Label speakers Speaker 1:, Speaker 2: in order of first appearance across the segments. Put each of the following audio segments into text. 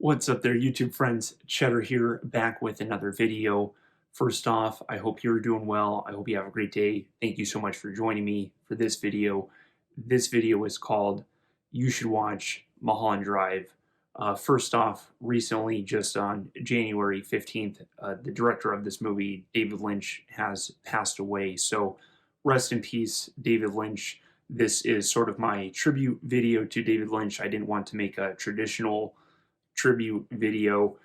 Speaker 1: What's up there, YouTube friends? Chetter here, back with another video. First off, I hope you're doing well. I hope you have a great day. Thank you so much for joining me for this video. This video is called You Should Watch Mulholland Drive. First off, recently, just on January 15th, the director of this movie, David Lynch, has passed away. So rest in peace, David Lynch. This is sort of my tribute video to David Lynch. I didn't want to make a traditional tribute video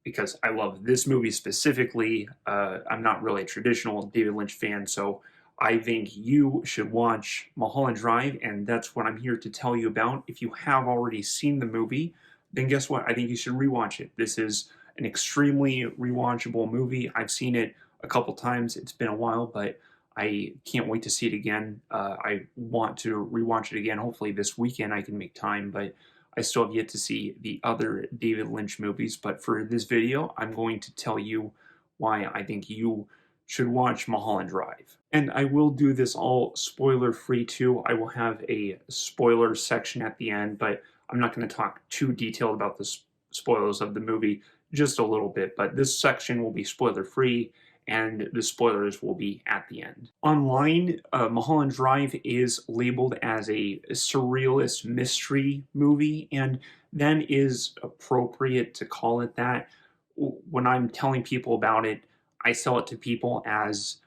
Speaker 1: because I love this movie specifically. I'm not really a traditional David Lynch fan, so I think you should watch Mulholland Drive, and that's what I'm here to tell you about. If you have already seen the movie, then guess what? I think you should rewatch it. This is an extremely rewatchable movie. I've seen it a couple times. It's been a while, but I can't wait to see it again. I want to rewatch it again. Hopefully this weekend I can make time, but I still have yet to see the other David Lynch movies. But for this video, I'm going to tell you why I think you should watch Mulholland Drive. And I will do this all spoiler-free too. I will have a spoiler section at the end, but I'm not going to talk too detailed about the spoilers of the movie, just a little bit. But this section will be spoiler-free, and the spoilers will be at the end. Online, Mulholland Drive is labeled as a surrealist mystery movie, and then is appropriate to call it that. When I'm telling people about it, I sell it to people as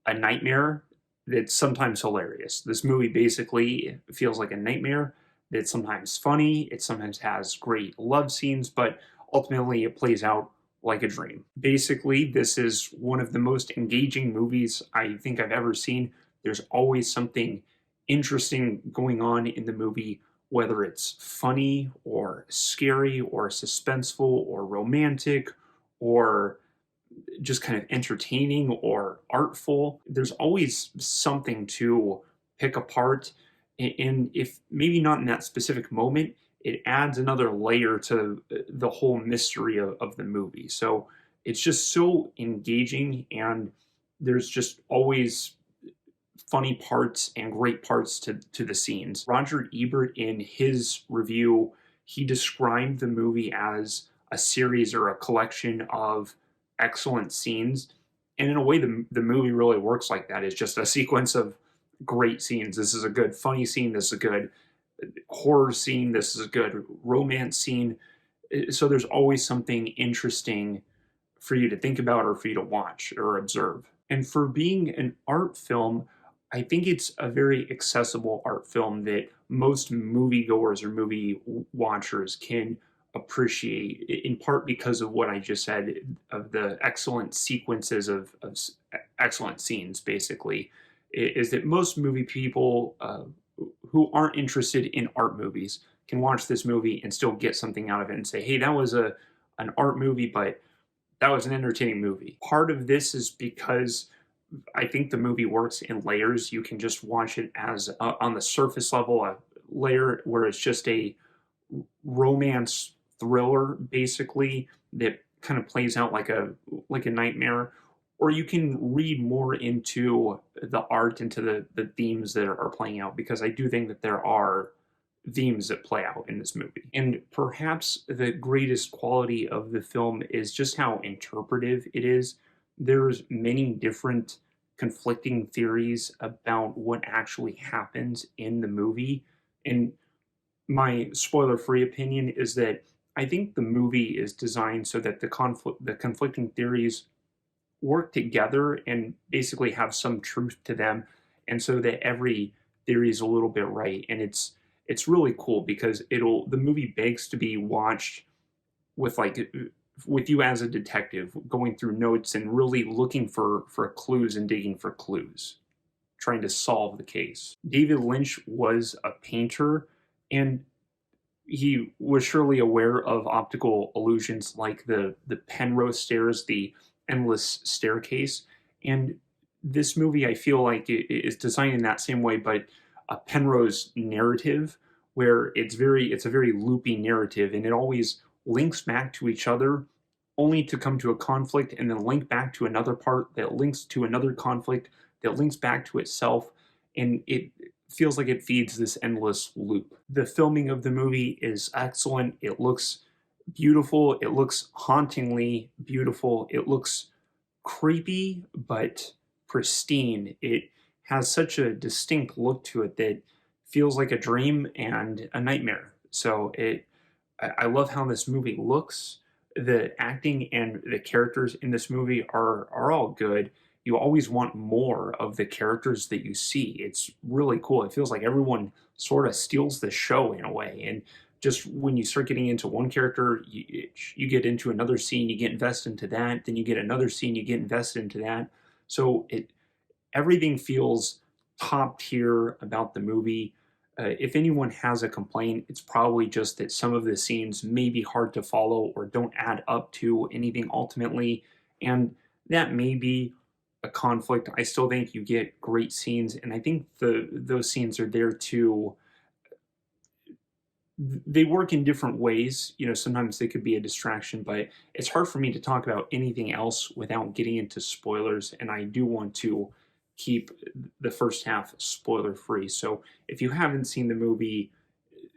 Speaker 1: a nightmare that's sometimes hilarious. This movie basically feels like a nightmare that's sometimes funny, it sometimes has great love scenes, but ultimately it plays out like a dream. Basically, this is one of the most engaging movies I think I've ever seen. There's always something interesting going on in the movie, whether it's funny or scary or suspenseful or romantic or just kind of entertaining or artful. There's always something to pick apart, and if maybe not in that specific moment, it adds another layer to the whole mystery of the movie. So it's just so engaging, and there's just always funny parts and great parts to the scenes. Roger Ebert, in his review, he described the movie as a series or a collection of excellent scenes. And in a way, the movie really works like that. It's just a sequence of great scenes. This is a good funny scene. This is a good horror scene, this is a good romance scene. So there's always something interesting for you to think about or for you to watch or observe. And for being an art film, I think it's a very accessible art film that most moviegoers or movie watchers can appreciate, in part because of what I just said, of the excellent sequences of excellent scenes, basically, is that most movie people who aren't interested in art movies can watch this movie and still get something out of it and say, hey, that was an art movie, but that was an entertaining movie. Part of this is because I think the movie works in layers. You can just watch it as on the surface level, a layer where it's just a romance thriller, basically, that kind of plays out like a nightmare. Or you can read more into the art, into the themes that are playing out, because I do think that there are themes that play out in this movie. And perhaps the greatest quality of the film is just how interpretive it is. There's many different conflicting theories about what actually happens in the movie. And my spoiler-free opinion is that I think the movie is designed so that the conflicting theories work together and basically have some truth to them, and so that every theory is a little bit right. And it's really cool because the movie begs to be watched with you as a detective, going through notes and really looking for clues and digging for clues, trying to solve the case. David Lynch was a painter, and he was surely aware of optical illusions like the Penrose stairs, the endless staircase. And this movie, I feel like, it is designed in that same way, but a Penrose narrative, where it's a very loopy narrative, and it always links back to each other, only to come to a conflict and then link back to another part that links to another conflict that links back to itself, and it feels like it feeds this endless loop. The filming of the movie is excellent. It looks beautiful. It looks hauntingly beautiful. It looks creepy but pristine. It has such a distinct look to it that feels like a dream and a nightmare. So I love how this movie looks. The acting and the characters in this movie are all good. You always want more of the characters that you see. It's really cool. It feels like everyone sort of steals the show in a way. And just when you start getting into one character, you get into another scene, you get invested into that. Then you get another scene, you get invested into that. So everything feels top tier about the movie. If anyone has a complaint, it's probably just that some of the scenes may be hard to follow or don't add up to anything ultimately, and that may be a conflict. I still think you get great scenes, and I think those scenes are there to they work in different ways. You know, sometimes they could be a distraction, but it's hard for me to talk about anything else without getting into spoilers, and I do want to keep the first half spoiler free. So if you haven't seen the movie,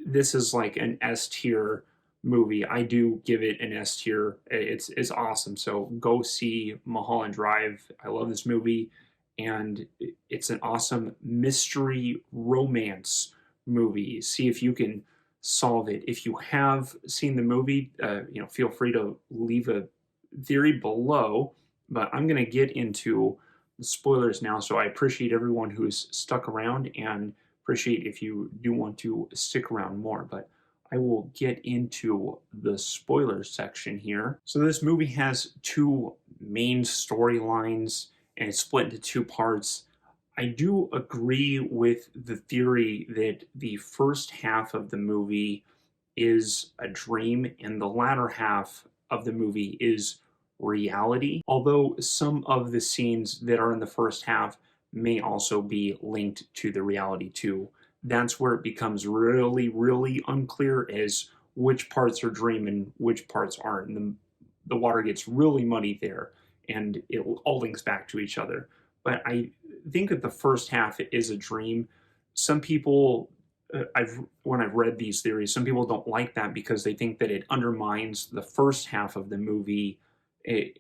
Speaker 1: this is like an S tier movie. I do give it an S tier. It's awesome. So go see Mulholland Drive. I love this movie, and it's an awesome mystery romance movie. See if you can solve it. If you have seen the movie, feel free to leave a theory below. But I'm going to get into the spoilers now. So I appreciate everyone who's stuck around, and appreciate if you do want to stick around more. But I will get into the spoiler section here. So this movie has two main storylines, and it's split into two parts. I do agree with the theory that the first half of the movie is a dream and the latter half of the movie is reality. Although some of the scenes that are in the first half may also be linked to the reality too. That's where it becomes really, really unclear as which parts are dream and which parts aren't. And the water gets really muddy there, and it all links back to each other. But I think that the first half is a dream. Some people, when I've read these theories, some people don't like that because they think that it undermines the first half of the movie.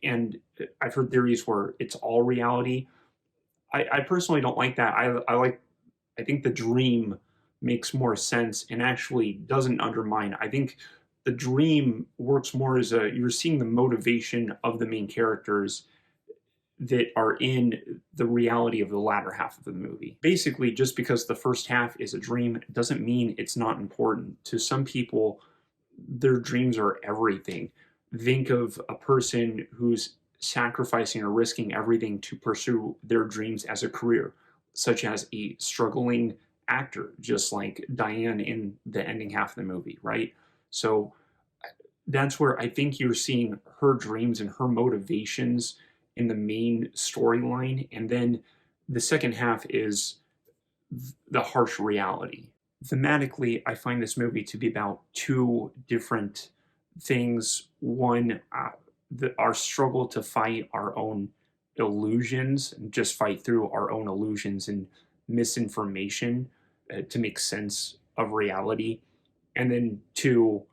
Speaker 1: And I've heard theories where it's all reality. I personally don't like that. I think the dream makes more sense and actually doesn't undermine. I think the dream works more as you're seeing the motivation of the main characters that are in the reality of the latter half of the movie. Basically, just because the first half is a dream doesn't mean it's not important. To some people, their dreams are everything. Think of a person who's sacrificing or risking everything to pursue their dreams as a career, such as a struggling actor, just like Diane in the ending half of the movie, right? So that's where I think you're seeing her dreams and her motivations in the main storyline. And then the second half is the harsh reality. Thematically, I find this movie to be about two different things. One, our struggle to fight our own illusions and just fight through our own illusions and misinformation to make sense of reality. And then two,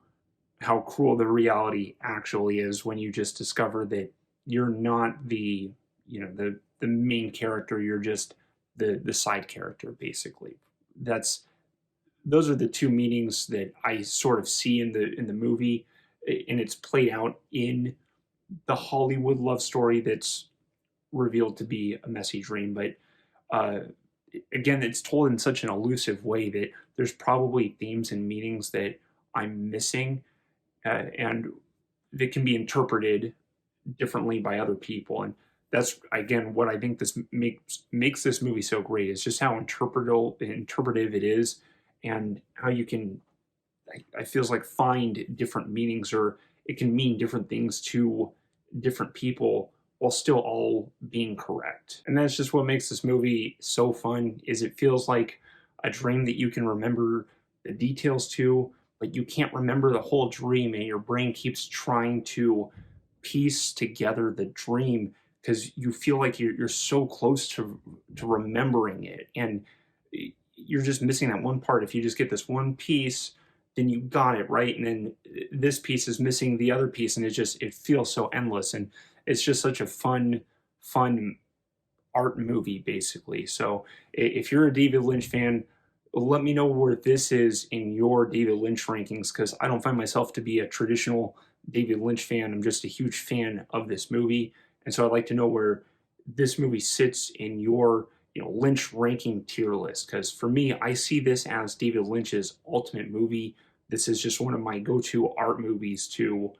Speaker 1: how cruel the reality actually is when you just discover that you're not the main character, you're just the side character, basically. Those are the two meanings that I sort of see in the movie, and it's played out in the Hollywood love story that's revealed to be a messy dream. But uh, again, it's told in such an elusive way that there's probably themes and meanings that I'm missing, and that can be interpreted differently by other people. And that's again what I think this makes this movie so great, is just how interpretive it is, and how you can I feels like find different meanings, or it can mean different things to different people while still all being correct. And that's just what makes this movie so fun, is it feels like a dream that you can remember the details to, but you can't remember the whole dream, and your brain keeps trying to piece together the dream because you feel like you're so close to remembering it, and you're just missing that one part. If you just get this one piece then you got it, right? And then this piece is missing the other piece, and it feels so endless, and it's just such a fun art movie, basically. So if you're a David Lynch fan, let me know where this is in your David Lynch rankings, because I don't find myself to be a traditional David Lynch fan. I'm just a huge fan of this movie, and so I'd like to know where this movie sits in your Lynch ranking tier list. Because for me, I see this as David Lynch's ultimate movie. This is just one of my go-to art movies to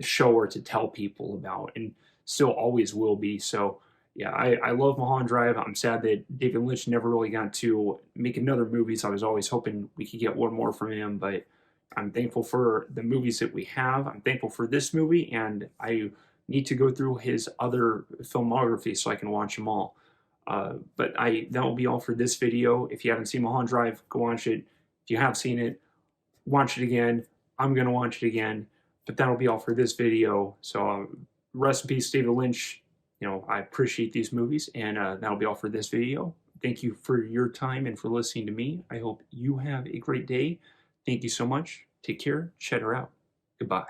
Speaker 1: show or to tell people about, and still always will be. So yeah, I love Mulholland Drive. I'm sad that David Lynch never really got to make another movie, so I was always hoping we could get one more from him, but I'm thankful for the movies that we have. I'm thankful for this movie, and I need to go through his other filmography so I can watch them all. But that will be all for this video. If you haven't seen Mulholland Drive, go watch it. If you have seen it, watch it again. I'm going to watch it again. But that'll be all for this video. So rest in peace, David Lynch. I appreciate these movies, and that'll be all for this video. Thank you for your time and for listening to me. I hope you have a great day. Thank you so much. Take care. Chetter out. Goodbye.